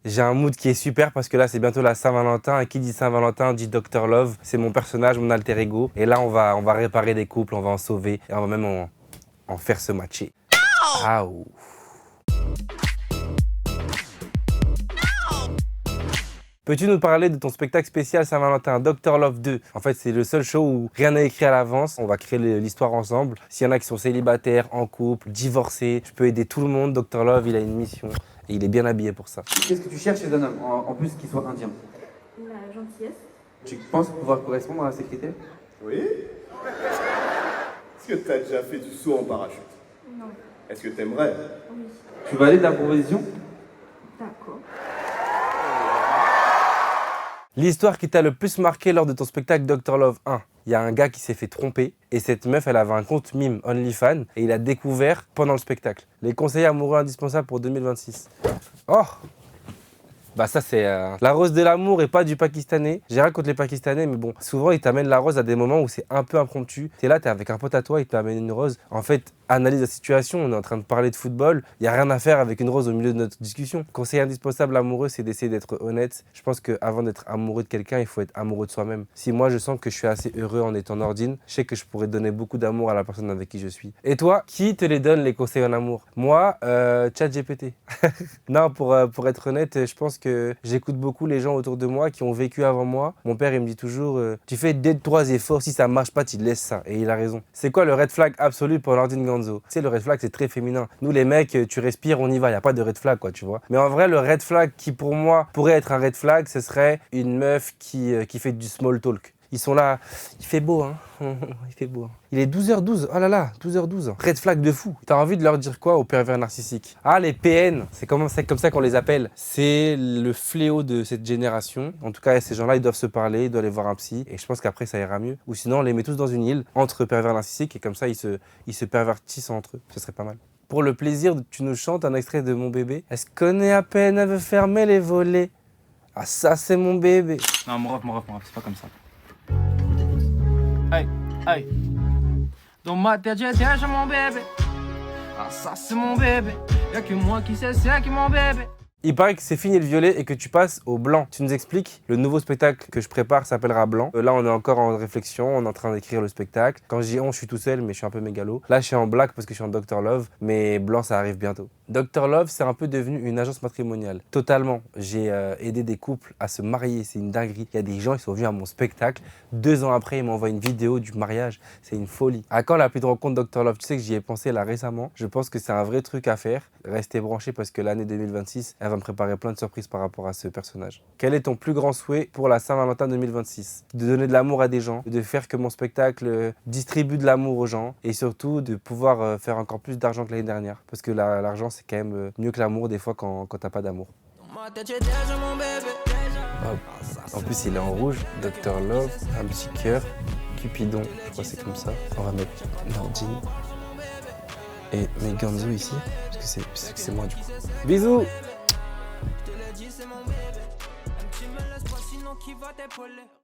J'ai un mood qui est super parce que là, c'est bientôt la Saint-Valentin. Et qui dit Saint-Valentin dit Dr Love. C'est mon personnage, mon alter ego. Et là, on va réparer des couples, on va en sauver. Et on va même en faire se matcher. Ah, ouf. Peux-tu nous parler de ton spectacle spécial Saint-Valentin, Dr Love 2? En fait, c'est le seul show où rien n'est écrit à l'avance. On va créer l'histoire ensemble. S'il y en a qui sont célibataires, en couple, divorcés, je peux aider tout le monde. Dr Love, il a une mission et il est bien habillé pour ça. Qu'est-ce que tu cherches chez un homme, en plus qu'il soit indien? La gentillesse. Tu penses pouvoir correspondre à ces critères? Oui. Est-ce que tu as déjà fait du saut en parachute? Non. Est-ce que tu aimerais? Oui. Tu valides la proposition? D'accord. L'histoire qui t'a le plus marqué lors de ton spectacle Dr Love 1. Il y a un gars qui s'est fait tromper et cette meuf, elle avait un compte mime OnlyFans et il a découvert pendant le spectacle. Les conseils amoureux indispensables pour 2026. Oh! Bah ça c'est la rose de l'amour et pas du pakistanais. J'ai rien contre les pakistanais mais bon, souvent ils t'amènent la rose à des moments où c'est un peu impromptu. T'es là, t'es avec un pote à toi, il t'amène une rose. En fait, analyse la situation, on est en train de parler de football, il n'y a rien à faire avec une rose au milieu de notre discussion. Conseil indispensable amoureux, c'est d'essayer d'être honnête. Je pense qu'avant d'être amoureux de quelqu'un, il faut être amoureux de soi-même. Si moi je sens que je suis assez heureux en étant Nordine, je sais que je pourrais donner beaucoup d'amour à la personne avec qui je suis. Et toi, qui te les donne les conseils en amour? Moi, ChatGPT. Non, pour être honnête, je pense que j'écoute beaucoup les gens autour de moi qui ont vécu avant moi. Mon père, il me dit toujours, tu fais 2-3 efforts, si ça marche pas, tu laisses ça. Et il a raison. C'est quoi le red flag absolu pour Nordine Ganzo? Tu sais, le red flag, c'est très féminin. Nous, les mecs, tu respires, on y va. Il n'y a pas de red flag, quoi, tu vois. Mais en vrai, le red flag qui, pour moi, pourrait être un red flag, ce serait une meuf qui fait du small talk. Ils sont là, il fait beau, hein. Il fait beau. Hein. Il est 12h12, oh là là, 12h12. Red flag de fou. T'as envie de leur dire quoi aux pervers narcissiques? Ah, les PN, c'est comme ça qu'on les appelle. C'est le fléau de cette génération. En tout cas, ces gens-là, ils doivent se parler, ils doivent aller voir un psy. Et je pense qu'après, ça ira mieux. Ou sinon, on les met tous dans une île, entre pervers narcissiques, et comme ça, ils se pervertissent entre eux. Ce serait pas mal. Pour le plaisir, tu nous chantes un extrait de Mon bébé. Est-ce qu'on est à peine, elle veut fermer les volets? Ah, ça, c'est mon bébé. Non, mon ref, c'est pas comme ça. Hey, hey. Dans ma tête, j'ai déjà mon bébé. Ah, ça, c'est mon bébé. Y'a que moi qui sais, c'est qui mon bébé. Il paraît que c'est fini le violet et que tu passes au blanc. Tu nous expliques? Le nouveau spectacle que je prépare s'appellera Blanc. Là, on est encore en réflexion, on est en train d'écrire le spectacle. Quand je dis on, je suis tout seul, mais je suis un peu mégalo. Là, je suis en black parce que je suis en Dr Love, mais Blanc, ça arrive bientôt. Dr Love, c'est un peu devenu une agence matrimoniale. Totalement. J'ai aidé des couples à se marier, c'est une dinguerie. Il y a des gens qui sont venus à mon spectacle. 2 ans après, ils m'envoient une vidéo du mariage. C'est une folie. À quand la plus de rencontre Dr Love? Tu sais que j'y ai pensé là récemment. Je pense que c'est un vrai truc à faire. Restez branchés parce que l'année 2026, elle va me préparer plein de surprises par rapport à ce personnage. Quel est ton plus grand souhait pour la Saint-Valentin 2026? De donner de l'amour à des gens, de faire que mon spectacle distribue de l'amour aux gens et surtout de pouvoir faire encore plus d'argent que l'année dernière. Parce que l'argent, c'est quand même mieux que l'amour des fois quand t'as pas d'amour. En plus, il est en rouge, Dr Love, un petit cœur, Cupidon, je crois que c'est comme ça. On va mettre Nordine et mes Ganzo ici, parce que c'est moi du coup. Bisous!